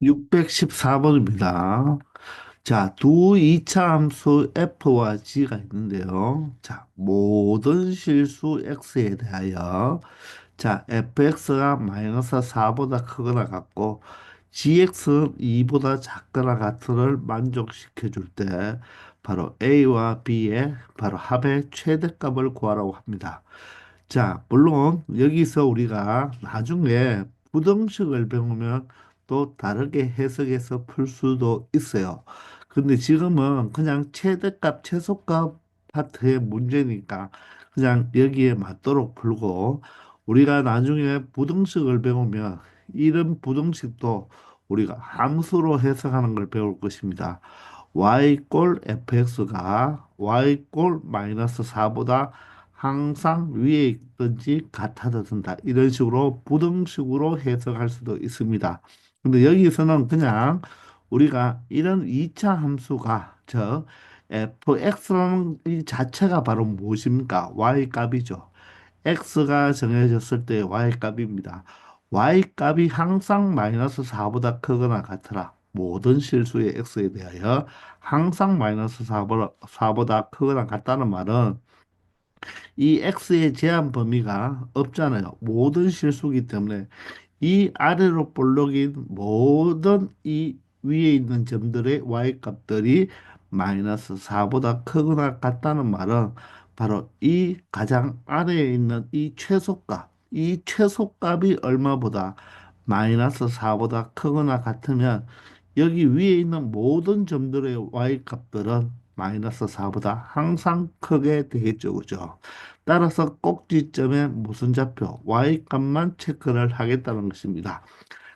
614번입니다. 자, 두 이차 함수 f와 g가 있는데요. 자, 모든 실수 x에 대하여 자, fx가 마이너스 4보다 크거나 같고 gx는 2보다 작거나 같은을 만족시켜 줄 때 바로 a와 b의 바로 합의 최대값을 구하라고 합니다. 자, 물론 여기서 우리가 나중에 부등식을 배우면 또 다르게 해석해서 풀 수도 있어요. 근데 지금은 그냥 최대값, 최소값 파트의 문제니까 그냥 여기에 맞도록 풀고 우리가 나중에 부등식을 배우면 이런 부등식도 우리가 함수로 해석하는 걸 배울 것입니다. y꼴 fx가 y꼴 마이너스 4보다 항상 위에 있든지 같아졌다. 이런 식으로 부등식으로 해석할 수도 있습니다. 근데 여기서는 그냥 우리가 이런 2차 함수가 저 fx라는 이 자체가 바로 무엇입니까? y 값이죠. x가 정해졌을 때 y 값입니다. y 값이 항상 마이너스 4보다 크거나 같으라. 모든 실수의 x에 대하여 항상 마이너스 4보다 크거나 같다는 말은 이 x의 제한 범위가 없잖아요. 모든 실수기 때문에 이 아래로 볼록인 모든 이 위에 있는 점들의 y 값들이 마이너스 4보다 크거나 같다는 말은 바로 이 가장 아래에 있는 이 최소값, 이 최소값이 얼마보다 마이너스 4보다 크거나 같으면 여기 위에 있는 모든 점들의 y 값들은 마이너스 4보다 항상 크게 되겠죠. 그죠? 따라서 꼭지점에 무슨 좌표, y 값만 체크를 하겠다는 것입니다.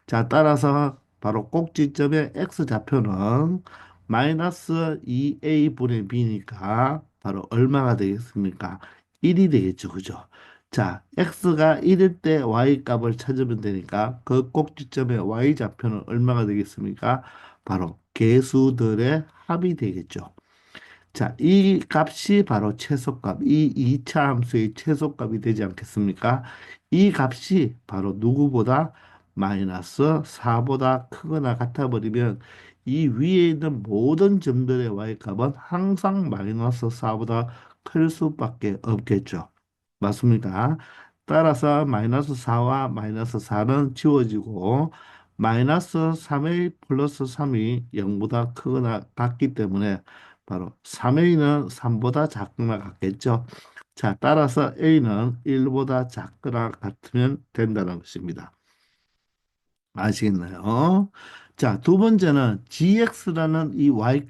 자, 따라서 바로 꼭지점의 x 좌표는 마이너스 2a분의 b니까 바로 얼마가 되겠습니까? 1이 되겠죠. 그죠? 자, x가 1일 때 y 값을 찾으면 되니까 그 꼭지점의 y 좌표는 얼마가 되겠습니까? 바로 개수들의 합이 되겠죠. 자, 이 값이 바로 최소값, 이 2차 함수의 최소값이 되지 않겠습니까? 이 값이 바로 누구보다 마이너스 4보다 크거나 같아 버리면 이 위에 있는 모든 점들의 y값은 항상 마이너스 4보다 클 수밖에 없겠죠. 맞습니까? 따라서 마이너스 4와 마이너스 4는 지워지고 마이너스 3a 플러스 3이 0보다 크거나 같기 때문에 바로 3a는 3보다 작거나 같겠죠. 자, 따라서 a는 1보다 작거나 같으면 된다는 것입니다. 아시겠나요? 자, 두 번째는 gx라는 이 y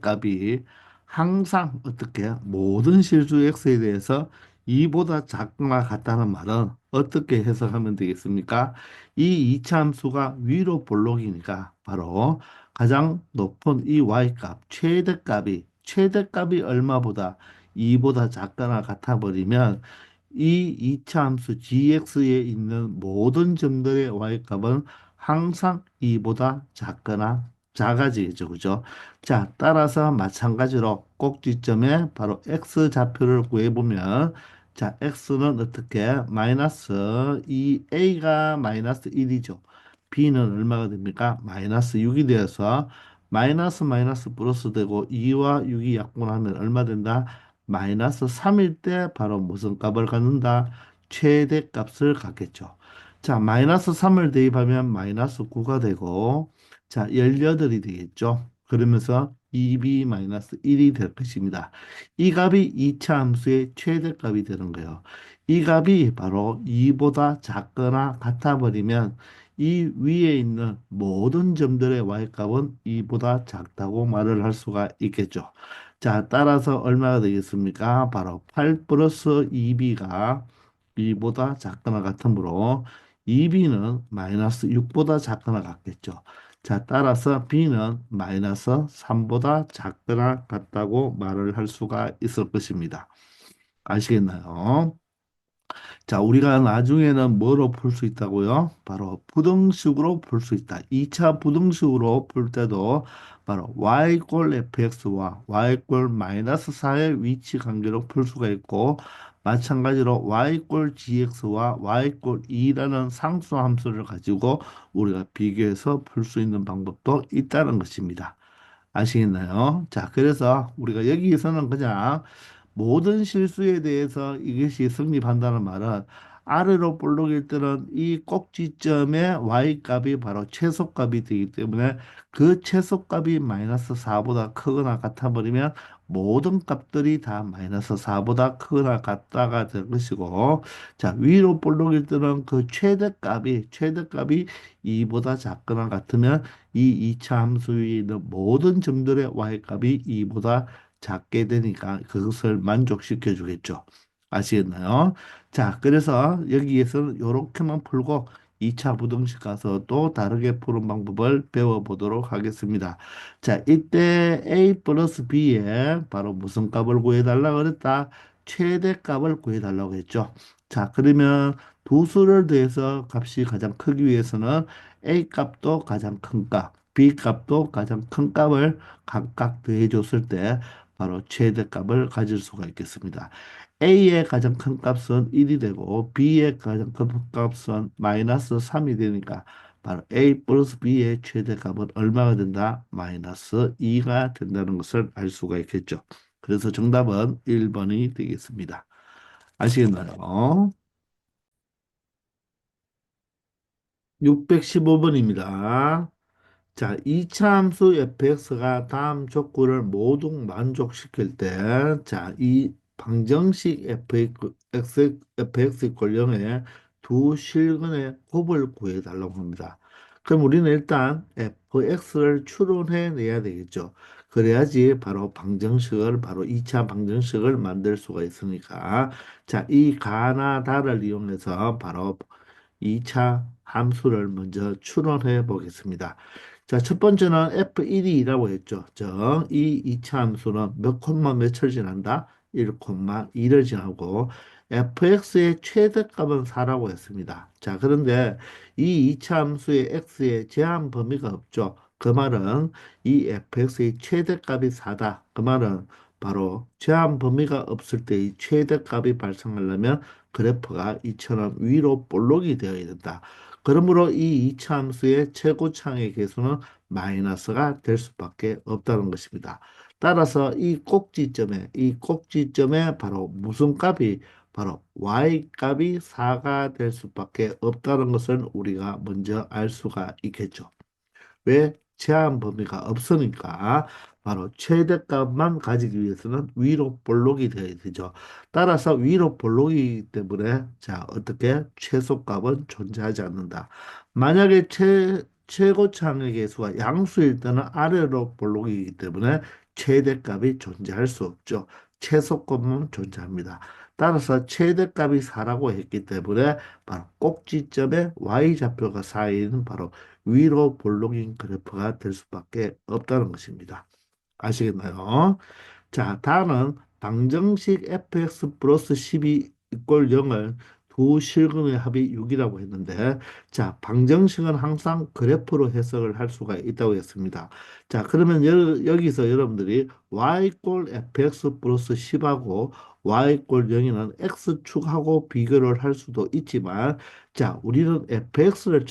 값이 항상 어떻게 모든 실수 x에 대해서 2보다 작거나 같다는 말은 어떻게 해석하면 되겠습니까? 이 이차 함수가 위로 볼록이니까 바로 가장 높은 이 y값, 최대값이 얼마보다 2보다 작거나 같아 버리면 이 이차 함수 gx에 있는 모든 점들의 y값은 항상 2보다 작거나 작아지겠죠. 그죠? 자, 따라서 마찬가지로 꼭지점에 바로 x 좌표를 구해보면 자, x는 어떻게 마이너스 2a가 마이너스 1이죠. b는 얼마가 됩니까? 마이너스 6이 되어서 마이너스 마이너스 플러스 되고 2와 6이 약분하면 얼마 된다? 마이너스 3일 때 바로 무슨 값을 갖는다? 최대값을 갖겠죠. 자, 마이너스 3을 대입하면 마이너스 9가 되고, 자, 18이 되겠죠. 그러면서 2b 마이너스 1이 될 것입니다. 이 값이 2차 함수의 최대값이 되는 거예요. 이 값이 바로 2보다 작거나 같아 버리면 이 위에 있는 모든 점들의 y값은 2보다 작다고 말을 할 수가 있겠죠. 자, 따라서 얼마가 되겠습니까? 바로 8 플러스 2b가 2보다 작거나 같으므로 2b는 마이너스 6보다 작거나 같겠죠. 자, 따라서 b는 마이너스 3보다 작거나 같다고 말을 할 수가 있을 것입니다. 아시겠나요? 자, 우리가 나중에는 뭐로 풀 수 있다고요? 바로 부등식으로 풀 수 있다. 2차 부등식으로 풀 때도 바로 y꼴 fx와 y꼴 마이너스 4의 위치 관계로 풀 수가 있고 마찬가지로 y gx와 y 2라는 상수 함수를 가지고 우리가 비교해서 풀 수 있는 방법도 있다는 것입니다. 아시겠나요? 자, 그래서 우리가 여기에서는 그냥 모든 실수에 대해서 이것이 성립한다는 말은 아래로 볼록일 때는 이 꼭지점의 y 값이 바로 최소값이 되기 때문에 그 최소값이 마이너스 4보다 크거나 같아 버리면 모든 값들이 다 마이너스 4보다 크거나 같다가 될 것이고, 자, 위로 볼록일 때는 그 최대값이 2보다 작거나 같으면 이 2차 함수 위에 있는 모든 점들의 y값이 2보다 작게 되니까 그것을 만족시켜 주겠죠. 아시겠나요? 자, 그래서 여기에서는 이렇게만 풀고 2차 부등식 가서 또 다르게 푸는 방법을 배워보도록 하겠습니다. 자, 이때 a 플러스 b에 바로 무슨 값을 구해달라고 그랬다? 최대값을 구해달라고 했죠. 자, 그러면 두 수를 더해서 값이 가장 크기 위해서는 a 값도 가장 큰 값, b 값도 가장 큰 값을 각각 더해줬을 때 바로 최대값을 가질 수가 있겠습니다. A의 가장 큰 값은 1이 되고 B의 가장 큰 값은 마이너스 3이 되니까 바로 A 플러스 B의 최대값은 얼마가 된다? 마이너스 2가 된다는 것을 알 수가 있겠죠. 그래서 정답은 1번이 되겠습니다. 아시겠나요? 615번입니다. 자, 이차 함수 fx가 다음 조건을 모두 만족시킬 때, 자, 이 방정식 fx 이퀄 0의 두 실근의 곱을 구해달라고 합니다. 그럼 우리는 일단 fx를 추론해 내야 되겠죠. 그래야지 바로 바로 2차 방정식을 만들 수가 있으니까. 자, 이 가나 다를 이용해서 바로 2차 함수를 먼저 추론해 보겠습니다. 자, 첫 번째는 F1이라고 했죠. 즉, 이 2차 함수는 몇 콤마 몇을 지난다? 1 콤마 2를 지나고 fx의 최대값은 4라고 했습니다. 자, 그런데 이 2차 함수의 x의 제한 범위가 없죠. 그 말은 이 fx의 최대값이 4다. 그 말은 바로 제한 범위가 없을 때 이 최대값이 발생하려면 그래프가 이처럼 위로 볼록이 되어야 된다. 그러므로 이 이차 함수의 최고창의 계수는 마이너스가 될 수밖에 없다는 것입니다. 따라서 이 꼭지점에 바로 무슨 값이 바로 y 값이 4가 될 수밖에 없다는 것을 우리가 먼저 알 수가 있겠죠. 왜? 제한 범위가 없으니까 바로 최대값만 가지기 위해서는 위로 볼록이 되어야 되죠. 따라서 위로 볼록이기 때문에 자 어떻게 최소값은 존재하지 않는다. 만약에 최고창의 계수가 양수일 때는 아래로 볼록이기 때문에 최대값이 존재할 수 없죠. 최소값만 존재합니다. 따라서 최대값이 4라고 했기 때문에 바로 꼭지점에 y좌표가 4에는 바로 위로 볼록인 그래프가 될 수밖에 없다는 것입니다. 아시겠나요? 자, 다음은 방정식 fx 플러스 12 이꼴 0을 두 실근의 합이 6이라고 했는데, 자, 방정식은 항상 그래프로 해석을 할 수가 있다고 했습니다. 자, 그러면 여기서 여러분들이 y 이꼴 fx 플러스 10하고 y 이꼴 0이는 x축하고 비교를 할 수도 있지만, 자, 우리는 fx를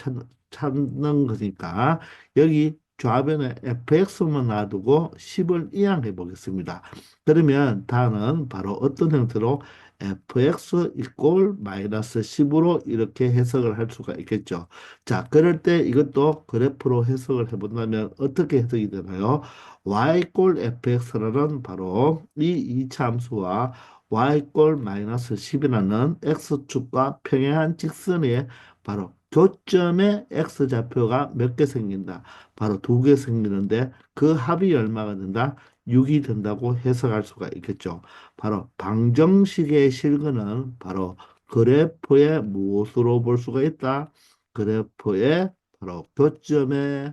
찾는 거니까 여기 좌변에 fx만 놔두고 10을 이항해 보겠습니다. 그러면 다는 바로 어떤 형태로 fx 이꼴 마이너스 10으로 이렇게 해석을 할 수가 있겠죠. 자, 그럴 때 이것도 그래프로 해석을 해본다면 어떻게 해석이 되나요? y 이꼴 fx라는 바로 이 이차 함수와 y 이꼴 마이너스 10이라는 x축과 평행한 직선의 바로 교점의 x좌표가 몇 개 생긴다. 바로 두 개 생기는데 그 합이 얼마가 된다? 6이 된다고 해석할 수가 있겠죠. 바로 방정식의 실근은 바로 그래프의 무엇으로 볼 수가 있다? 그래프의 바로 교점의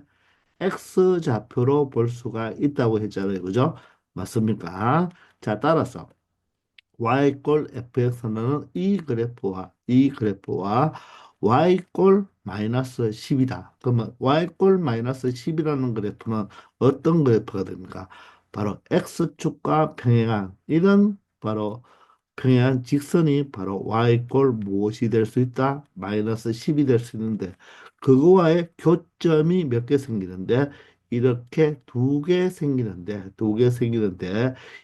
x좌표로 볼 수가 있다고 했잖아요. 그죠? 맞습니까? 자, 따라서 y 꼴 fx는 이 그래프와 y 꼴 마이너스 10이다. 그러면 y 꼴 마이너스 10이라는 그래프는 어떤 그래프가 됩니까? 바로 x축과 평행한 이런 바로 평행한 직선이 바로 y꼴 무엇이 될 수 있다? 마이너스 10이 될 수 있는데 그거와의 교점이 몇 개 생기는데 이렇게 두 개 생기는데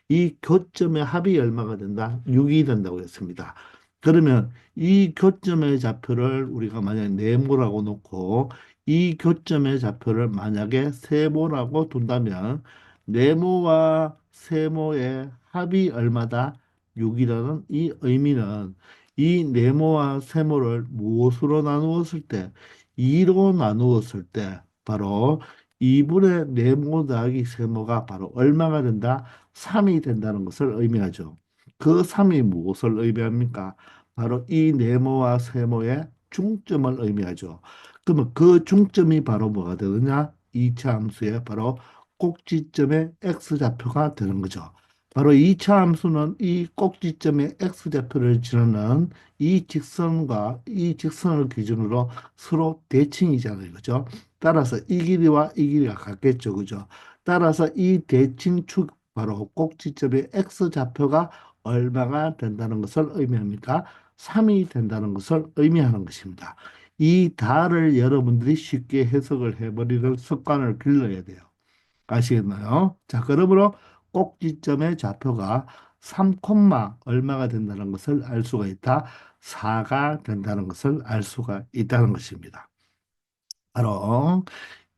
이 교점의 합이 얼마가 된다? 6이 된다고 했습니다. 그러면 이 교점의 좌표를 우리가 만약에 네모라고 놓고 이 교점의 좌표를 만약에 세모라고 둔다면 네모와 세모의 합이 얼마다? 6이라는 이 의미는 이 네모와 세모를 무엇으로 나누었을 때 2로 나누었을 때 바로 2분의 네모 더하기 세모가 바로 얼마가 된다? 3이 된다는 것을 의미하죠. 그 3이 무엇을 의미합니까? 바로 이 네모와 세모의 중점을 의미하죠. 그러면 그 중점이 바로 뭐가 되느냐? 2차 함수의 바로 꼭지점의 x좌표가 되는 거죠. 바로 2차 함수는 이 꼭지점의 x좌표를 지르는 이 직선과 이 직선을 기준으로 서로 대칭이잖아요. 그죠? 따라서 이 길이와 이 길이가 같겠죠. 그죠? 따라서 이 대칭축 바로 꼭지점의 x좌표가 얼마가 된다는 것을 의미합니까? 3이 된다는 것을 의미하는 것입니다. 이 다를 여러분들이 쉽게 해석을 해버리는 습관을 길러야 돼요. 아시겠나요? 자, 그러므로 꼭지점의 좌표가 3, 얼마가 된다는 것을 알 수가 있다. 4가 된다는 것을 알 수가 있다는 것입니다. 바로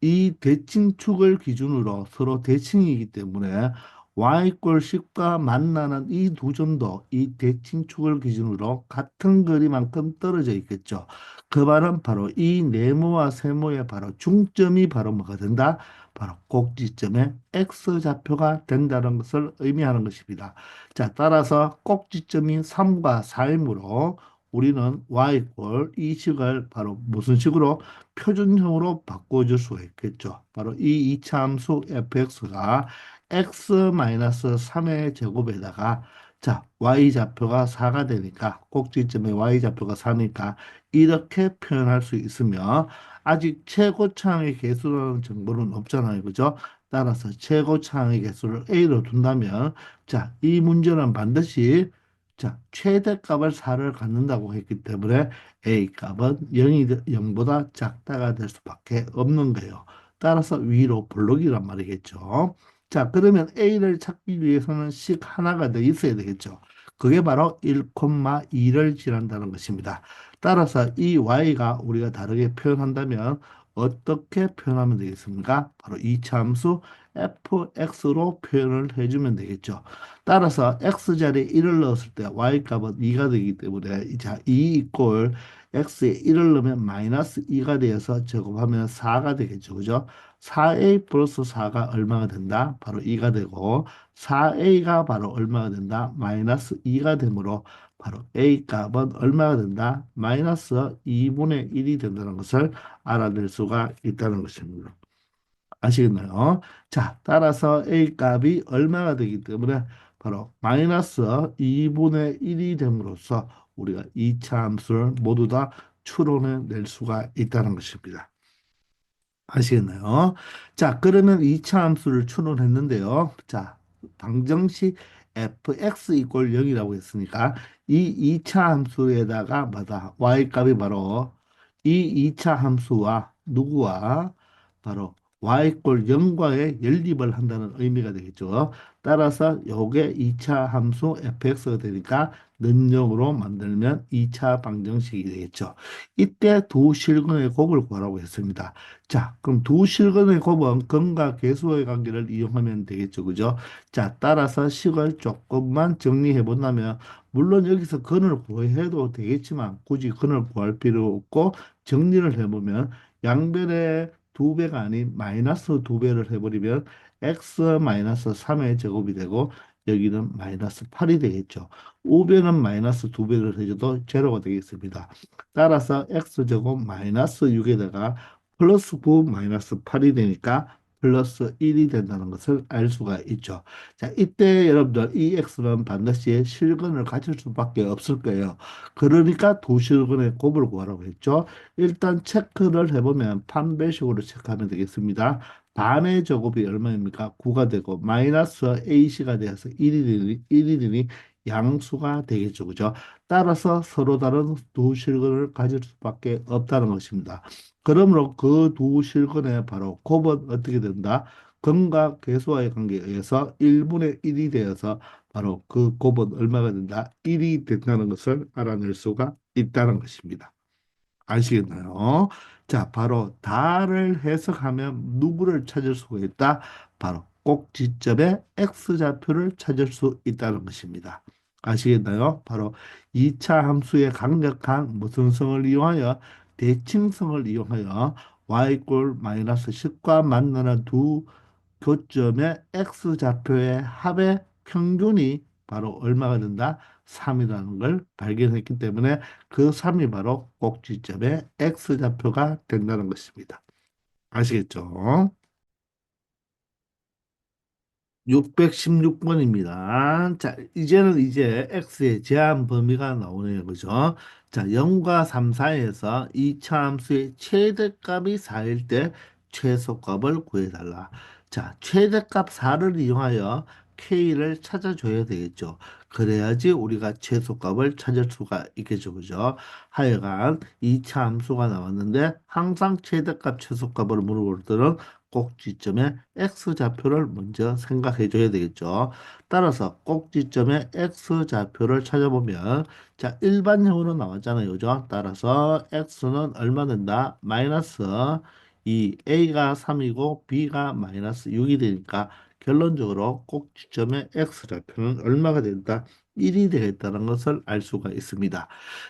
이 대칭축을 기준으로 서로 대칭이기 때문에 y꼴 10과 만나는 이 두 점도 이 대칭축을 기준으로 같은 거리만큼 떨어져 있겠죠. 그 말은 바로 이 네모와 세모의 바로 중점이 바로 뭐가 된다? 바로 꼭지점의 x좌표가 된다는 것을 의미하는 것입니다. 자, 따라서 꼭지점이 3과 4이므로 우리는 y꼴 이 식을 바로 무슨 식으로 표준형으로 바꿔줄 수가 있겠죠. 바로 이 이차함수 fx가 x-3의 제곱에다가 자, y좌표가 4가 되니까 꼭지점의 y좌표가 4니까 이렇게 표현할 수 있으며 아직 최고차항의 개수라는 정보는 없잖아요. 그죠? 따라서 최고차항의 개수를 a로 둔다면 자, 이 문제는 반드시 자, 최대값을 4를 갖는다고 했기 때문에 A 값은 0보다 작다가 될 수밖에 없는 거예요. 따라서 위로 블록이란 말이겠죠. 자, 그러면 A를 찾기 위해서는 식 하나가 더 있어야 되겠죠. 그게 바로 1,2를 지난다는 것입니다. 따라서 이 Y가 우리가 다르게 표현한다면 어떻게 표현하면 되겠습니까? 바로 이 참수 fx로 표현을 해주면 되겠죠. 따라서 x자리에 1을 넣었을 때 y값은 2가 되기 때문에 자, 2 이꼴 x에 1을 넣으면 마이너스 2가 되어서 제곱하면 4가 되겠죠. 그죠? 4a 플러스 4가 얼마가 된다? 바로 2가 되고 4a가 바로 얼마가 된다? 마이너스 2가 되므로 바로 a 값은 얼마가 된다? 마이너스 2분의 1이 된다는 것을 알아낼 수가 있다는 것입니다. 아시겠나요? 자, 따라서 A 값이 얼마가 되기 때문에 바로 마이너스 2분의 1이 됨으로써 우리가 이차 함수를 모두 다 추론해 낼 수가 있다는 것입니다. 아시겠나요? 자, 그러면 이차 함수를 추론했는데요. 자, 방정식 fx 이꼴 0이라고 했으니까 이 이차 함수에다가 뭐다? y 값이 바로 이 이차 함수와 누구와 바로 y꼴 0과의 연립을 한다는 의미가 되겠죠. 따라서 요게 이차 함수 fx가 되니까 는영으로 만들면 이차 방정식이 되겠죠. 이때 두 실근의 곱을 구하라고 했습니다. 자, 그럼 두 실근의 곱은 근과 계수의 관계를 이용하면 되겠죠. 그죠? 자, 따라서 식을 조금만 정리해 본다면, 물론 여기서 근을 구해도 되겠지만, 굳이 근을 구할 필요 없고, 정리를 해보면, 양변의 두 배가 아닌 마이너스 두 배를 해버리면, x 마이너스 3의 제곱이 되고, 여기는 마이너스 8이 되겠죠. 우변은 마이너스 두 배를 해줘도 제로가 되겠습니다. 따라서 x제곱 마이너스 6에다가 플러스 9 마이너스 8이 되니까 플러스 1이 된다는 것을 알 수가 있죠. 자, 이때 여러분들 이 x는 반드시 실근을 가질 수밖에 없을 거예요. 그러니까 두 실근의 곱을 구하라고 했죠. 일단 체크를 해보면 판별식으로 체크하면 되겠습니다. 반의 제곱이 얼마입니까? 9가 되고 마이너스 ac가 되어서 1이 되니 양수가 되겠죠. 그죠? 따라서 서로 다른 두 실근을 가질 수밖에 없다는 것입니다. 그러므로 그 두 실근의 바로 곱은 어떻게 된다? 근과 계수와의 관계에 의해서 1분의 1이 되어서 바로 그 곱은 얼마가 된다? 1이 된다는 것을 알아낼 수가 있다는 것입니다. 아시겠나요? 자, 바로 다를 해석하면 누구를 찾을 수가 있다? 바로 꼭지점의 x좌표를 찾을 수 있다는 것입니다. 아시겠나요? 바로 2차 함수의 강력한 무슨 성을 이용하여 대칭성을 이용하여 y 꼴 마이너스 10과 만나는 두 교점의 x좌표의 합의 평균이 바로 얼마가 된다? 3이라는 걸 발견했기 때문에 그 3이 바로 꼭지점의 x좌표가 된다는 것입니다. 아시겠죠? 616번입니다. 자, 이제는 이제 x의 제한 범위가 나오네요. 그죠? 자, 0과 3 사이에서 이 차함수의 최대값이 4일 때 최소값을 구해달라. 자, 최대값 4를 이용하여 k를 찾아줘야 되겠죠. 그래야지 우리가 최소값을 찾을 수가 있겠죠. 그죠? 하여간 이 차함수가 나왔는데 항상 최대값, 최소값을 물어볼 때는 꼭지점의 x좌표를 먼저 생각해 줘야 되겠죠. 따라서 꼭지점의 x좌표를 찾아보면 자, 일반형으로 나왔잖아요. 그죠? 따라서 x는 얼마 된다? 마이너스 2, a가 3이고 b가 마이너스 6이 되니까 결론적으로 꼭지점의 x좌표는 얼마가 된다? 1이 되겠다는 것을 알 수가 있습니다.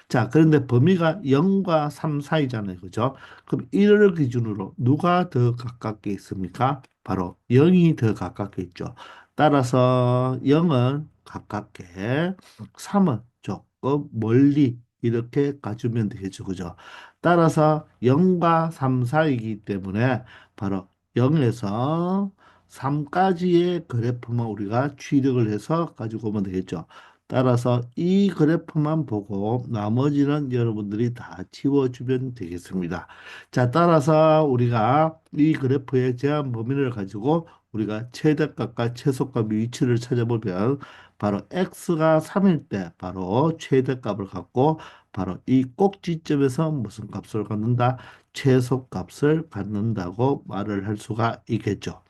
자, 그런데 범위가 0과 3 사이잖아요. 그죠? 그럼 1을 기준으로 누가 더 가깝게 있습니까? 바로 0이 더 가깝게 있죠. 따라서 0은 가깝게, 3은 조금 멀리 이렇게 가주면 되겠죠. 그죠? 따라서 0과 3 사이이기 때문에 바로 0에서 3까지의 그래프만 우리가 취득을 해서 가지고 오면 되겠죠. 따라서 이 그래프만 보고 나머지는 여러분들이 다 지워주면 되겠습니다. 자, 따라서 우리가 이 그래프의 제한 범위를 가지고 우리가 최대값과 최소값의 위치를 찾아보면 바로 x가 3일 때 바로 최대값을 갖고 바로 이 꼭지점에서 무슨 값을 갖는다? 최소값을 갖는다고 말을 할 수가 있겠죠.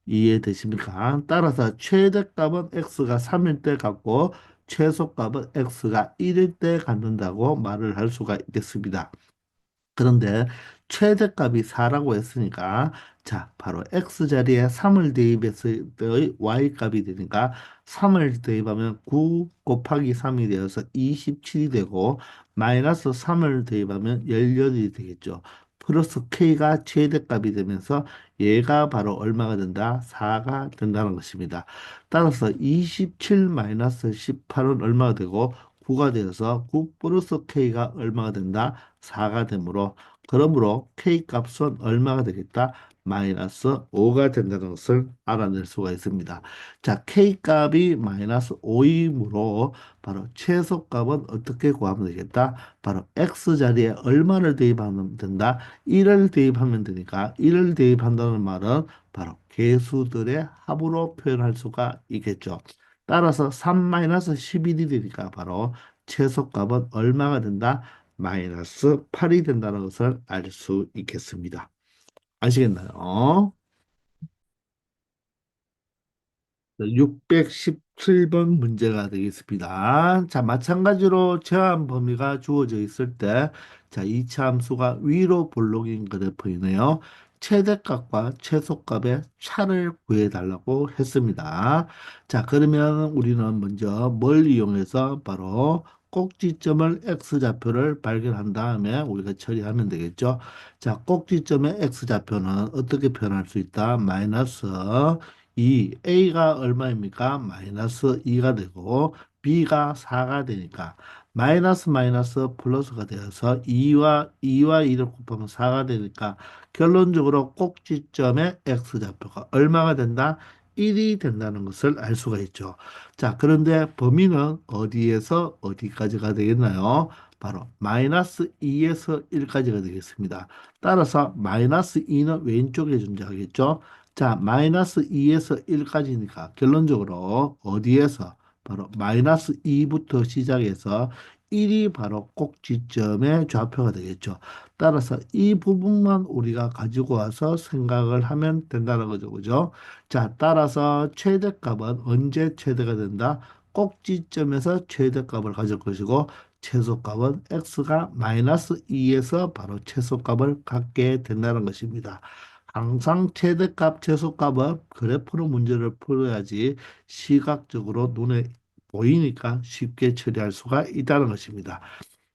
이해되십니까? 따라서 최대값은 x가 3일 때 갖고 최소값은 x가 1일 때 갖는다고 말을 할 수가 있겠습니다. 그런데 최대값이 4라고 했으니까 자, 바로 x자리에 3을 대입했을 때의 y값이 되니까 3을 대입하면 9 곱하기 3이 되어서 27이 되고 마이너스 3을 대입하면 18이 되겠죠. 플러스 k가 최대값이 되면서 얘가 바로 얼마가 된다? 4가 된다는 것입니다. 따라서 27 마이너스 18은 얼마가 되고 9가 되어서 9 플러스 k가 얼마가 된다? 4가 되므로 그러므로 k 값은 얼마가 되겠다? 마이너스 5가 된다는 것을 알아낼 수가 있습니다. 자, k 값이 마이너스 5이므로 바로 최소값은 어떻게 구하면 되겠다? 바로 x 자리에 얼마를 대입하면 된다? 1을 대입하면 되니까 1을 대입한다는 말은 바로 개수들의 합으로 표현할 수가 있겠죠. 따라서 3-11이 되니까 바로 최소값은 얼마가 된다? 마이너스 8이 된다는 것을 알 수 있겠습니다. 아시겠나요? 617번 문제가 되겠습니다. 자, 마찬가지로 제한 범위가 주어져 있을 때, 자, 이차 함수가 위로 볼록인 그래프이네요. 최대값과 최소값의 차를 구해달라고 했습니다. 자, 그러면 우리는 먼저 뭘 이용해서 바로 꼭지점을 x좌표를 발견한 다음에 우리가 처리하면 되겠죠. 자, 꼭지점의 x좌표는 어떻게 표현할 수 있다? 마이너스 2, A가 얼마입니까? 마이너스 2가 되고 B가 4가 되니까 마이너스 마이너스 플러스가 되어서 2와 2를 곱하면 4가 되니까 결론적으로 꼭지점의 x좌표가 얼마가 된다? 1이 된다는 것을 알 수가 있죠. 자, 그런데 범위는 어디에서 어디까지가 되겠나요? 바로 마이너스 2에서 1까지가 되겠습니다. 따라서 마이너스 2는 왼쪽에 존재하겠죠. 자, 마이너스 2에서 1까지니까 결론적으로 어디에서 바로 마이너스 2부터 시작해서 1이 바로 꼭지점의 좌표가 되겠죠. 따라서 이 부분만 우리가 가지고 와서 생각을 하면 된다는 거죠. 그죠? 자, 따라서 최대값은 언제 최대가 된다? 꼭지점에서 최대값을 가질 것이고 최소값은 x가 마이너스 2에서 바로 최소값을 갖게 된다는 것입니다. 항상 최대값, 최소값은 그래프로 문제를 풀어야지 시각적으로 눈에 보이니까 쉽게 처리할 수가 있다는 것입니다.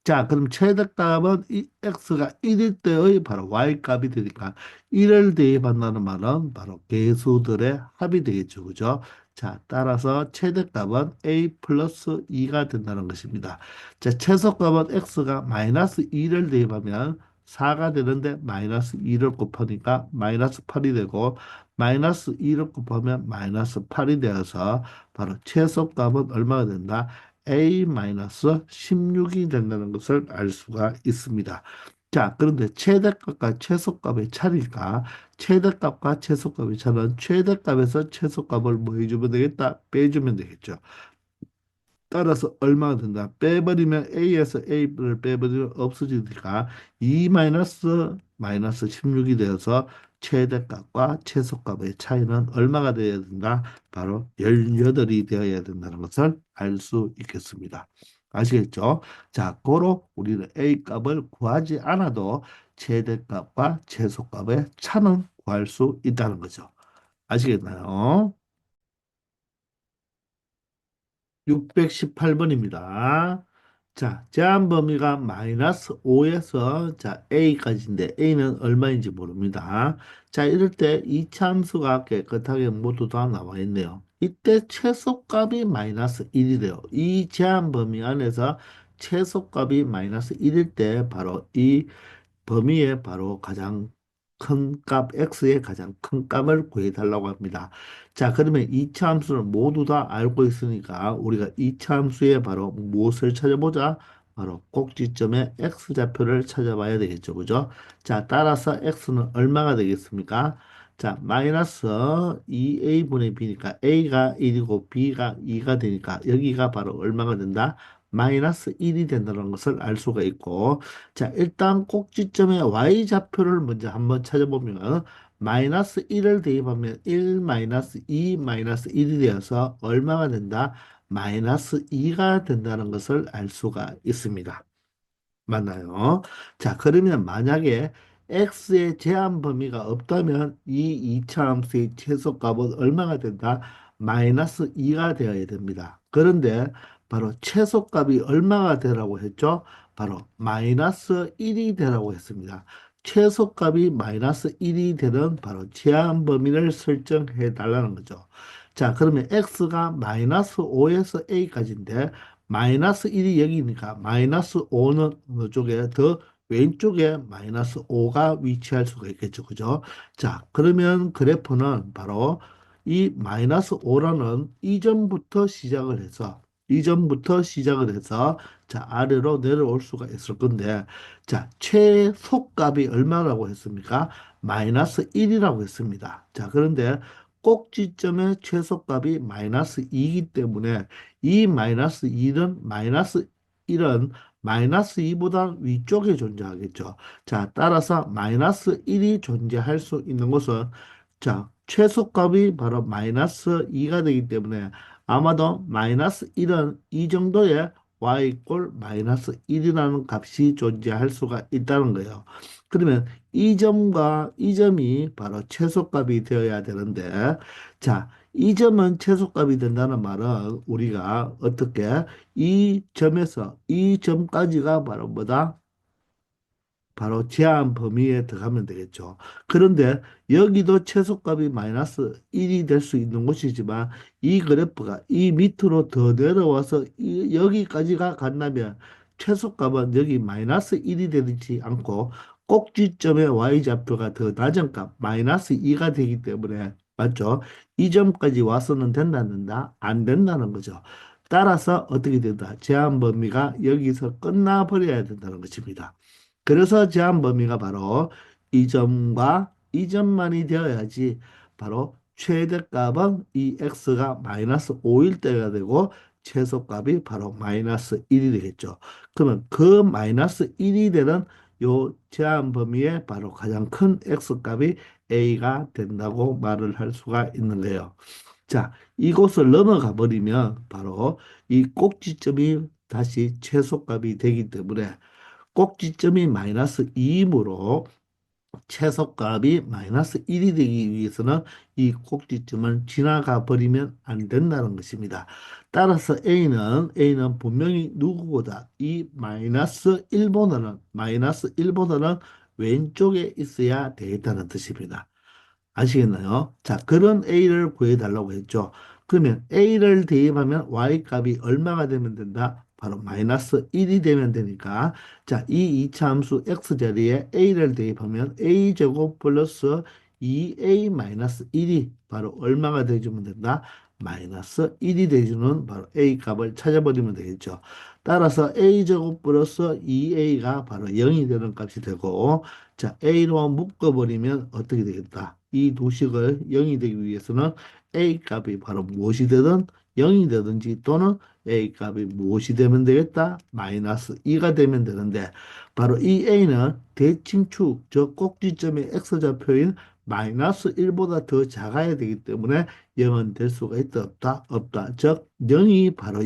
자, 그럼 최대값은 이 x가 1일 때의 바로 y값이 되니까 1을 대입한다는 말은 바로 개수들의 합이 되겠죠. 그죠? 자, 따라서 최대값은 a 플러스 2가 된다는 것입니다. 자, 최소값은 x가 마이너스 2를 대입하면 4가 되는데 마이너스 2를 곱하니까 마이너스 8이 되고 마이너스 2를 곱하면 마이너스 8이 되어서 바로 최소값은 얼마가 된다? a-16이 된다는 것을 알 수가 있습니다. 자, 그런데 최대값과 최소값의 차이가 최대값과 최소값의 차는 최대값에서 최소값을 뭐 해주면 되겠다? 빼주면 되겠죠. 따라서 얼마가 된다? 빼버리면 A에서 A를 빼버리면 없어지니까 2 마이너스 16이 되어서 최대값과 최소값의 차이는 얼마가 되어야 된다? 바로 18이 되어야 된다는 것을 알 수 있겠습니다. 아시겠죠? 자, 고로 우리는 A 값을 구하지 않아도 최대값과 최소값의 차는 구할 수 있다는 거죠. 아시겠나요? 618번입니다. 자, 제한 범위가 마이너스 5에서 자, a까지인데 a는 얼마인지 모릅니다. 자, 이럴 때 이 참수가 깨끗하게 모두 다 나와 있네요. 이때 최소값이 마이너스 1이래요. 이 제한 범위 안에서 최소값이 마이너스 1일 때 바로 이 범위의 바로 가장 큰 값, x의 가장 큰 값을 구해달라고 합니다. 자, 그러면 이차 함수를 모두 다 알고 있으니까 우리가 이차 함수의 바로 무엇을 찾아보자? 바로 꼭지점의 x좌표를 찾아봐야 되겠죠. 그죠? 자, 따라서 x는 얼마가 되겠습니까? 자, 마이너스 2a분의 b니까 a가 1이고 b가 2가 되니까 여기가 바로 얼마가 된다? 마이너스 1이 된다는 것을 알 수가 있고 자, 일단 꼭지점의 y좌표를 먼저 한번 찾아보면 마이너스 1을 대입하면 1 마이너스 2 마이너스 1이 되어서 얼마가 된다? 마이너스 2가 된다는 것을 알 수가 있습니다. 맞나요? 자, 그러면 만약에 x의 제한 범위가 없다면 이 이차함수의 최소값은 얼마가 된다? 마이너스 2가 되어야 됩니다. 그런데 바로 최소값이 얼마가 되라고 했죠? 바로 마이너스 1이 되라고 했습니다. 최소값이 마이너스 1이 되는 바로 제한 범위를 설정해 달라는 거죠. 자, 그러면 x가 마이너스 5에서 a까지인데 마이너스 1이 여기니까 마이너스 5는 어느 쪽에 더 왼쪽에 마이너스 5가 위치할 수가 있겠죠. 그죠? 자, 그러면 그래프는 바로 이 마이너스 5라는 이전부터 시작을 해서 자, 아래로 내려올 수가 있을 건데 자, 최소값이 얼마라고 했습니까? 마이너스 1이라고 했습니다. 자, 그런데 꼭지점의 최소값이 마이너스 2이기 때문에 이 마이너스 1은 마이너스 2보다 위쪽에 존재하겠죠. 자, 따라서 마이너스 1이 존재할 수 있는 것은 자, 최소값이 바로 마이너스 2가 되기 때문에 아마도 마이너스 1은 이 정도의 y 꼴 마이너스 1이라는 값이 존재할 수가 있다는 거예요. 그러면 이 점과 이 점이 바로 최소값이 되어야 되는데 자, 이 점은 최소값이 된다는 말은 우리가 어떻게 이 점에서 이 점까지가 바로 뭐다? 바로 제한 범위에 들어가면 되겠죠. 그런데 여기도 최소값이 마이너스 1이 될 수 있는 곳이지만 이 그래프가 이 밑으로 더 내려와서 여기까지가 간다면 최소값은 여기 마이너스 1이 되지 않고 꼭지점의 y좌표가 더 낮은 값 마이너스 2가 되기 때문에 맞죠? 이 점까지 와서는 된다 안 된다? 안 된다는 거죠. 따라서 어떻게 된다? 제한 범위가 여기서 끝나버려야 된다는 것입니다. 그래서 제한 범위가 바로 이 점과 이 점만이 되어야지 바로 최대값은 이 x가 마이너스 5일 때가 되고 최소값이 바로 마이너스 1이 되겠죠. 그러면 그 마이너스 1이 되는 요 제한 범위의 바로 가장 큰 x값이 a가 된다고 말을 할 수가 있는 거예요. 자, 이곳을 넘어가 버리면 바로 이 꼭지점이 다시 최소값이 되기 때문에 꼭지점이 마이너스 2이므로 최소값이 마이너스 1이 되기 위해서는 이 꼭지점을 지나가 버리면 안 된다는 것입니다. 따라서 A는 분명히 누구보다 이 마이너스 1보다는 왼쪽에 있어야 되겠다는 뜻입니다. 아시겠나요? 자, 그런 A를 구해달라고 했죠. 그러면 A를 대입하면 Y 값이 얼마가 되면 된다? 바로 마이너스 1이 되면 되니까 자, 이 이차함수 X 자리에 A를 대입하면 A제곱 플러스 2A 마이너스 1이 바로 얼마가 돼주면 된다? 마이너스 1이 돼주는 바로 A 값을 찾아버리면 되겠죠. 따라서 A제곱 플러스 2A가 바로 0이 되는 값이 되고 자, A로 묶어버리면 어떻게 되겠다? 이 도식을 0이 되기 위해서는 A 값이 바로 무엇이 되든 0이 되든지 또는 A 값이 무엇이 되면 되겠다? 마이너스 2가 되면 되는데 바로 이 A는 대칭축, 저 꼭지점의 X좌표인 마이너스 1보다 더 작아야 되기 때문에 0은 될 수가 있다 없다? 없다. 즉 0이 바로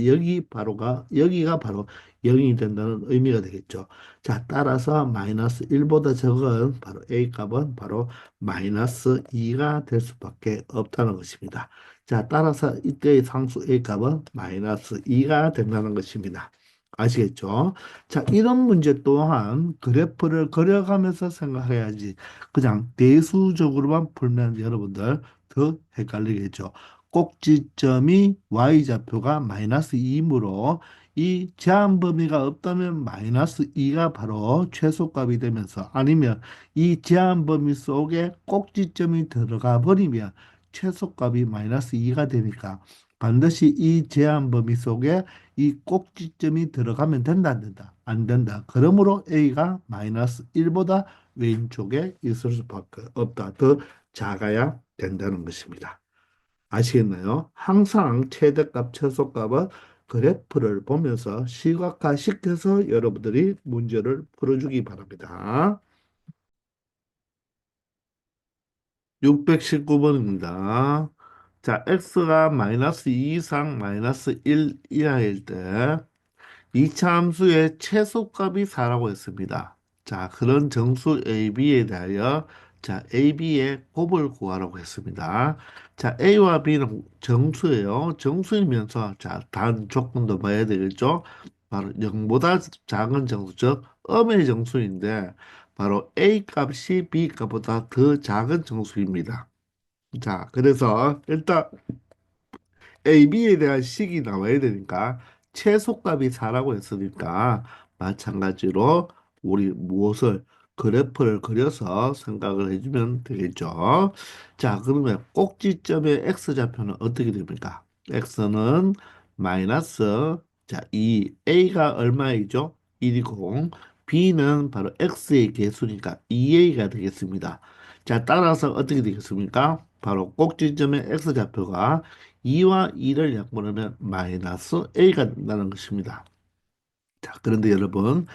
여기가 바로 0이 된다는 의미가 되겠죠. 자, 따라서 마이너스 1보다 적은 바로 A 값은 바로 마이너스 2가 될 수밖에 없다는 것입니다. 자, 따라서 이때의 상수 A 값은 마이너스 2가 된다는 것입니다. 아시겠죠? 자, 이런 문제 또한 그래프를 그려가면서 생각해야지. 그냥 대수적으로만 풀면 여러분들 더 헷갈리겠죠. 꼭지점이 Y좌표가 마이너스 2이므로 이 제한 범위가 없다면 마이너스 2가 바로 최소값이 되면서 아니면 이 제한 범위 속에 꼭지점이 들어가 버리면 최소값이 마이너스 2가 되니까 반드시 이 제한 범위 속에 이 꼭지점이 들어가면 된다 안 된다? 안 된다. 그러므로 A가 마이너스 1보다 왼쪽에 있을 수밖에 없다. 더 작아야 된다는 것입니다. 아시겠나요? 항상 최대값, 최소값은 그래프를 보면서 시각화시켜서 여러분들이 문제를 풀어주기 바랍니다. 619번입니다. 자, x가 마이너스 2 이상 마이너스 1 이하일 때 이차 함수의 최소값이 4라고 했습니다. 자, 그런 정수 AB에 대하여 자, AB의 곱을 구하라고 했습니다. 자, A와 B는 정수예요. 정수이면서 자, 단 조건도 봐야 되겠죠? 바로 0보다 작은 정수, 즉 음의 정수인데 바로 A 값이 B 값보다 더 작은 정수입니다. 자, 그래서 일단 AB에 대한 식이 나와야 되니까 최소값이 4라고 했으니까 마찬가지로 우리 무엇을 그래프를 그려서 생각을 해주면 되겠죠. 자, 그러면 꼭지점의 x좌표는 어떻게 됩니까? x는 마이너스 자, 이 a가 얼마이죠? 1이고 b는 바로 x의 개수니까 2a가 되겠습니다. 자, 따라서 어떻게 되겠습니까? 바로 꼭지점의 x좌표가 2와 2를 약분하면 마이너스 a가 된다는 것입니다. 자, 그런데 여러분,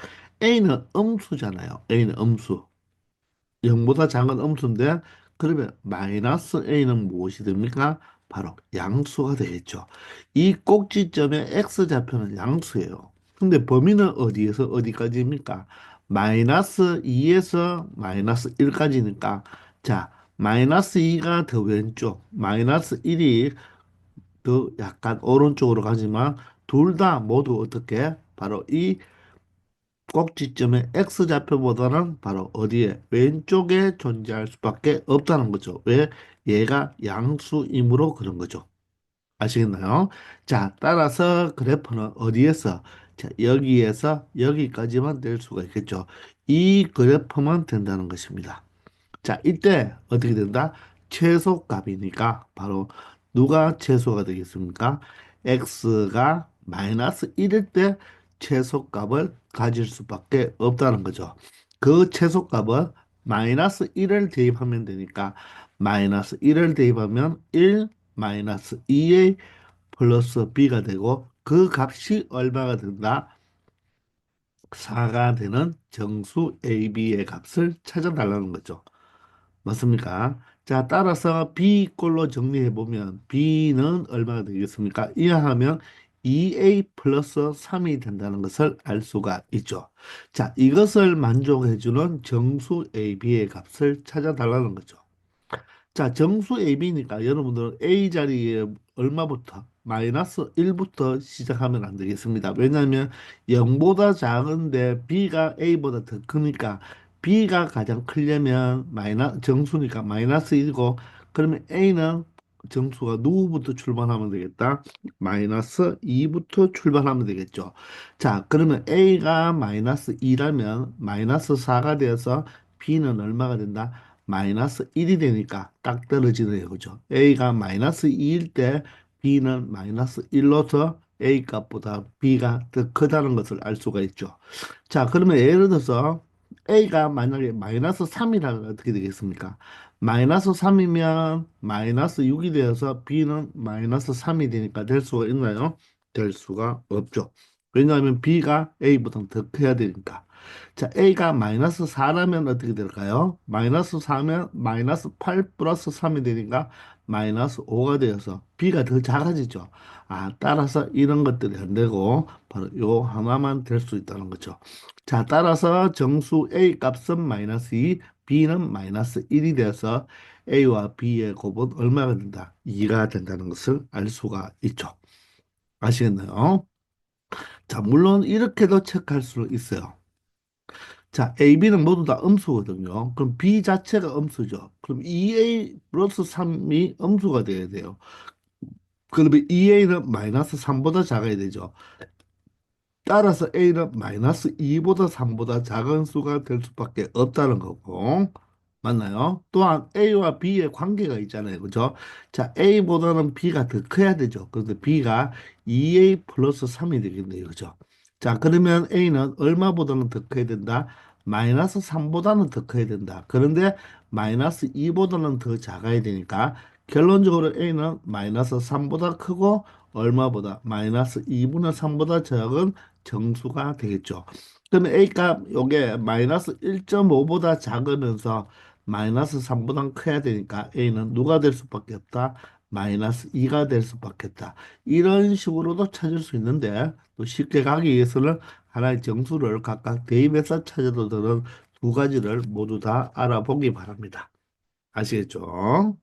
a는 음수잖아요. a는 음수. 0보다 작은 음수인데, 그러면 마이너스 a는 무엇이 됩니까? 바로 양수가 되겠죠. 이 꼭지점의 x좌표는 양수예요. 근데 범위는 어디에서 어디까지입니까? 마이너스 2에서 마이너스 1까지니까, 자, 마이너스 2가 더 왼쪽, 마이너스 1이 더 약간 오른쪽으로 가지만 둘 다 모두 어떻게 바로 이 꼭지점의 X좌표보다는 바로 어디에 왼쪽에 존재할 수밖에 없다는 거죠. 왜? 얘가 양수이므로 그런 거죠. 아시겠나요? 자, 따라서 그래프는 어디에서 자, 여기에서 여기까지만 될 수가 있겠죠. 이 그래프만 된다는 것입니다. 자, 이때 어떻게 된다? 최소값이니까 바로 누가 최소가 되겠습니까? x가 마이너스 1일 때 최소값을 가질 수밖에 없다는 거죠. 그 최소값은 마이너스 1을 대입하면 되니까 마이너스 1을 대입하면 1 마이너스 2의 플러스 b가 되고 그 값이 얼마가 된다? 4가 되는 정수 AB의 값을 찾아달라는 거죠. 맞습니까? 자, 따라서 B 꼴로 정리해 보면 B는 얼마가 되겠습니까? 이하하면 2A 플러스 3이 된다는 것을 알 수가 있죠. 자, 이것을 만족해 주는 정수 AB의 값을 찾아달라는 거죠. 자, 정수 AB니까 여러분들은 A 자리에 얼마부터? 마이너스 1부터 시작하면 안 되겠습니다. 왜냐하면 0보다 작은데 B가 A보다 더 크니까 B가 가장 크려면 정수니까 마이너스 1이고 그러면 A는 정수가 누구부터 출발하면 되겠다? 마이너스 2부터 출발하면 되겠죠. 자, 그러면 A가 마이너스 2라면 마이너스 4가 되어서 B는 얼마가 된다? 마이너스 1이 되니까 딱 떨어지네요. 그죠? A가 마이너스 2일 때 B는 마이너스 1로서 A 값보다 B가 더 크다는 것을 알 수가 있죠. 자, 그러면 예를 들어서 A가 만약에 마이너스 3이라면 어떻게 되겠습니까? 마이너스 3이면 마이너스 6이 되어서 B는 마이너스 3이 되니까 될 수가 있나요? 될 수가 없죠. 왜냐하면 B가 A보다 더 커야 되니까. 자, A가 마이너스 4라면 어떻게 될까요? 마이너스 4면 마이너스 8 플러스 3이 되니까 마이너스 5가 되어서 B가 더 작아지죠. 아, 따라서 이런 것들이 안 되고 바로 요 하나만 될 수 있다는 거죠. 자, 따라서 정수 A 값은 마이너스 2, B는 마이너스 1이 되어서 A와 B의 곱은 얼마가 된다? 2가 된다는 것을 알 수가 있죠. 아시겠나요? 자, 물론 이렇게도 체크할 수 있어요. 자, A, B는 모두 다 음수거든요. 그럼 B 자체가 음수죠. 그럼 2A 플러스 3이 음수가 돼야 돼요. 그러면 2A는 마이너스 3보다 작아야 되죠. 따라서 A는 마이너스 2보다 3보다 작은 수가 될 수밖에 없다는 거고. 맞나요? 또한 A와 B의 관계가 있잖아요. 그죠? 자, A보다는 B가 더 커야 되죠. 그런데 B가 2A 플러스 3이 되겠네요. 그죠? 자, 그러면 A는 얼마보다는 더 커야 된다? 마이너스 3보다는 더 커야 된다. 그런데 마이너스 2보다는 더 작아야 되니까 결론적으로 A는 마이너스 3보다 크고 얼마보다 마이너스 2분의 3보다 작은 정수가 되겠죠. 그러면 A 값 요게 마이너스 1.5보다 작으면서 마이너스 3보다 커야 되니까 A는 누가 될 수밖에 없다? 마이너스 2가 될 수밖에 없다. 이런 식으로도 찾을 수 있는데 또 쉽게 가기 위해서는 하나의 정수를 각각 대입해서 찾아도 되는 두 가지를 모두 다 알아보기 바랍니다. 아시겠죠?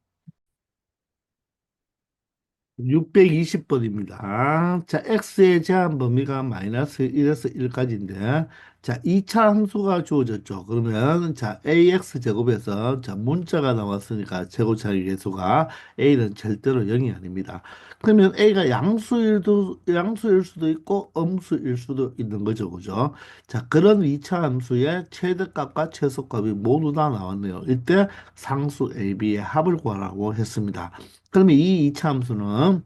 620번입니다. 자, x의 제한 범위가 마이너스 1에서 1까지인데, 자, 2차 함수가 주어졌죠. 그러면, 자, ax 제곱에서, 자, 문자가 나왔으니까 제곱차의 개수가 a는 절대로 0이 아닙니다. 그러면 a가 양수일 수도 있고, 음수일 수도 있는 거죠. 그죠? 자, 그런 2차 함수의 최대값과 최소값이 모두 다 나왔네요. 이때 상수 ab의 합을 구하라고 했습니다. 그러면 이 이차함수는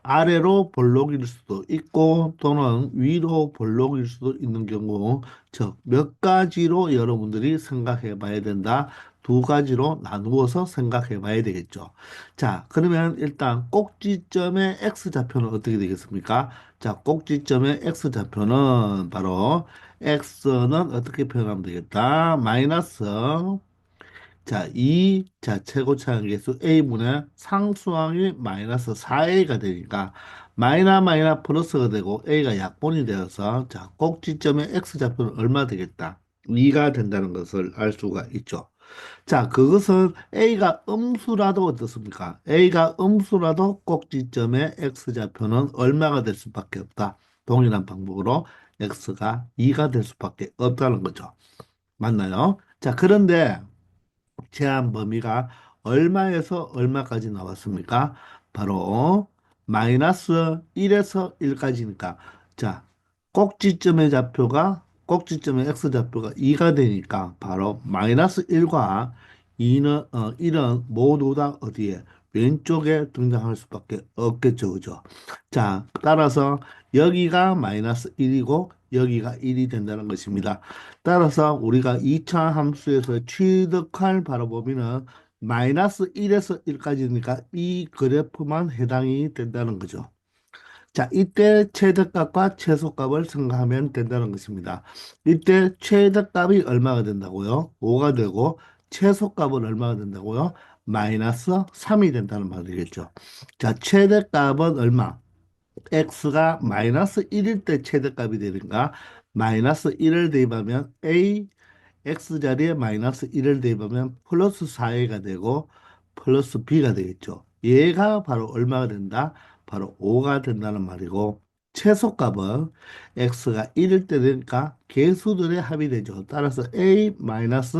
아래로 볼록일 수도 있고 또는 위로 볼록일 수도 있는 경우 즉 몇 가지로 여러분들이 생각해 봐야 된다. 두 가지로 나누어서 생각해 봐야 되겠죠. 자, 그러면 일단 꼭지점의 x좌표는 어떻게 되겠습니까? 자, 꼭지점의 x좌표는 바로 x는 어떻게 표현하면 되겠다? 마이너스 자, 최고차항 계수 A분의 상수항이 마이너스 4A가 되니까 마이너 플러스가 되고 A가 약분이 되어서 자, 꼭지점의 X좌표는 얼마 되겠다? 2가 된다는 것을 알 수가 있죠. 자, 그것은 A가 음수라도 어떻습니까? A가 음수라도 꼭지점의 X좌표는 얼마가 될 수밖에 없다. 동일한 방법으로 X가 2가 될 수밖에 없다는 거죠. 맞나요? 자, 그런데 제한 범위가 얼마에서 얼마까지 나왔습니까? 바로 마이너스 1에서 1까지니까 자, 꼭지점의 x좌표가 2가 되니까 바로 마이너스 1과 1은 모두 다 어디에 왼쪽에 등장할 수밖에 없겠죠. 그죠? 자, 따라서 여기가 마이너스 1이고 여기가 1이 된다는 것입니다. 따라서 우리가 2차 함수에서 취득할 바로 범위는 마이너스 1에서 1까지니까 이 그래프만 해당이 된다는 거죠. 자, 이때 최대값과 최소값을 생각하면 된다는 것입니다. 이때 최대값이 얼마가 된다고요? 5가 되고 최소값은 얼마가 된다고요? 마이너스 3이 된다는 말이겠죠. 자, 최대값은 얼마? x가 마이너스 1일 때 최대값이 되는가? 마이너스 1을 대입하면 a x 자리에 마이너스 1을 대입하면 플러스 4a가 되고 플러스 b가 되겠죠. 얘가 바로 얼마가 된다? 바로 5가 된다는 말이고 최소값은 x가 1일 때 되니까 개수들의 합이 되죠. 따라서 a 마이너스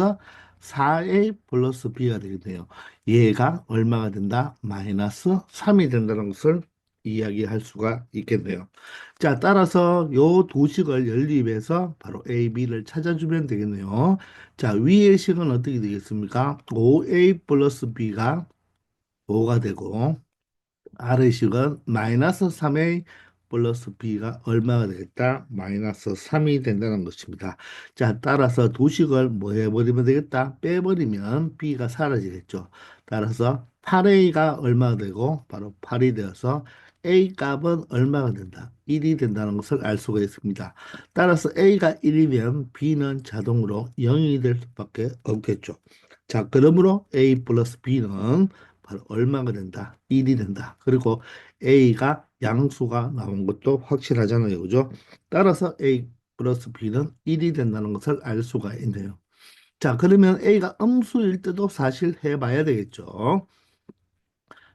4a 플러스 b가 되겠네요. 얘가 얼마가 된다? 마이너스 3이 된다는 것을 이야기할 수가 있겠네요. 자, 따라서 요 두 식을 연립해서 바로 A, B를 찾아주면 되겠네요. 자, 위의 식은 어떻게 되겠습니까? 5A 플러스 B가 5가 되고, R의식은 마이너스 3a 플러스 b가 얼마가 되겠다? 마이너스 3이 된다는 것입니다. 자, 따라서 두 식을 뭐 해버리면 되겠다? 빼버리면 b가 사라지겠죠. 따라서 8a가 얼마가 되고 바로 8이 되어서 a 값은 얼마가 된다? 1이 된다는 것을 알 수가 있습니다. 따라서 a가 1이면 b는 자동으로 0이 될 수밖에 없겠죠. 자, 그러므로 a 플러스 b는 바로 얼마가 된다? 1이 된다. 그리고 A가 양수가 나온 것도 확실하잖아요. 그죠? 따라서 A 플러스 B는 1이 된다는 것을 알 수가 있네요. 자, 그러면 A가 음수일 때도 사실 해봐야 되겠죠.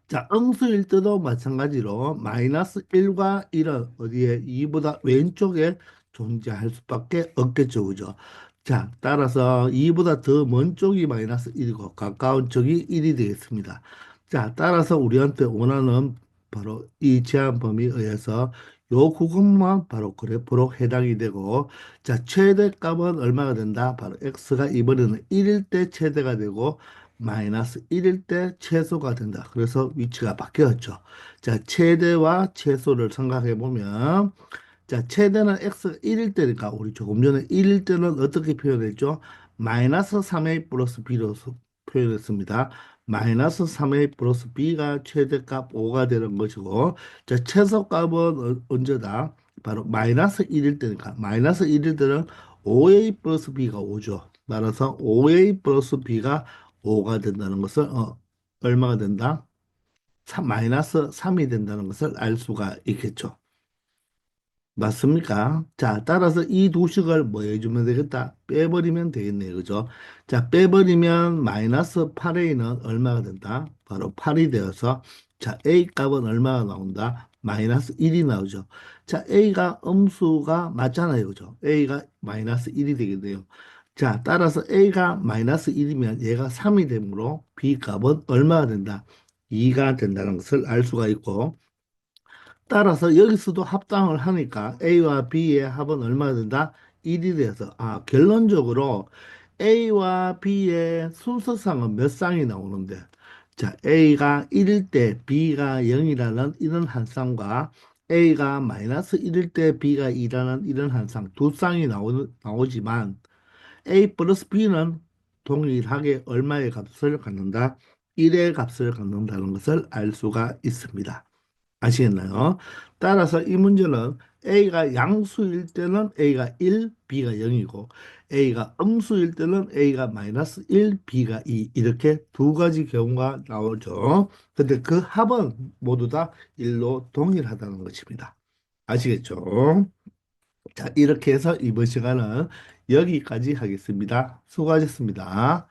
자, 음수일 때도 마찬가지로 마이너스 1과 1은 어디에 2보다 왼쪽에 존재할 수밖에 없겠죠. 그죠? 자, 따라서 2보다 더 먼 쪽이 마이너스 1이고 가까운 쪽이 1이 되겠습니다. 자, 따라서 우리한테 원하는 바로 이 제한 범위에 의해서 요 구간만 바로 그래프로 해당이 되고 자, 최대값은 얼마가 된다? 바로 x가 이번에는 1일 때 최대가 되고 마이너스 1일 때 최소가 된다. 그래서 위치가 바뀌었죠. 자, 최대와 최소를 생각해 보면, 자, 최대는 x가 1일 때니까, 우리 조금 전에 1일 때는 어떻게 표현했죠? 마이너스 3a 플러스 b로 표현했습니다. 마이너스 3a 플러스 b가 최대값 5가 되는 것이고, 자, 최소값은 언제다? 바로 마이너스 1일 때니까, 마이너스 1일 때는 5a 플러스 b가 5죠. 따라서 5a 플러스 b가 5가 된다는 것을 얼마가 된다? 마이너스 3이 된다는 것을 알 수가 있겠죠. 맞습니까? 자, 따라서 이 두 식을 뭐 해주면 되겠다? 빼버리면 되겠네요. 그죠? 자, 빼버리면 마이너스 8a는 얼마가 된다? 바로 8이 되어서 자, a 값은 얼마가 나온다? 마이너스 1이 나오죠. 자, a가 음수가 맞잖아요. 그죠? a가 마이너스 1이 되겠네요. 자, 따라서 a가 마이너스 1이면 얘가 3이 되므로 b 값은 얼마가 된다? 2가 된다는 것을 알 수가 있고 따라서 여기서도 합당을 하니까 A와 B의 합은 얼마나 된다? 1이 돼서 결론적으로 A와 B의 순서상은 몇 쌍이 나오는데 자 A가 1일 때 B가 0이라는 이런 한 쌍과 A가 마이너스 1일 때 B가 2라는 이런 한 쌍, 두 쌍이 나오지만 A 플러스 B는 동일하게 얼마의 값을 갖는다? 1의 값을 갖는다는 것을 알 수가 있습니다. 아시겠나요? 따라서 이 문제는 A가 양수일 때는 A가 1, B가 0이고 A가 음수일 때는 A가 마이너스 1, B가 2 이렇게 두 가지 경우가 나오죠. 근데 그 합은 모두 다 1로 동일하다는 것입니다. 아시겠죠? 자, 이렇게 해서 이번 시간은 여기까지 하겠습니다. 수고하셨습니다.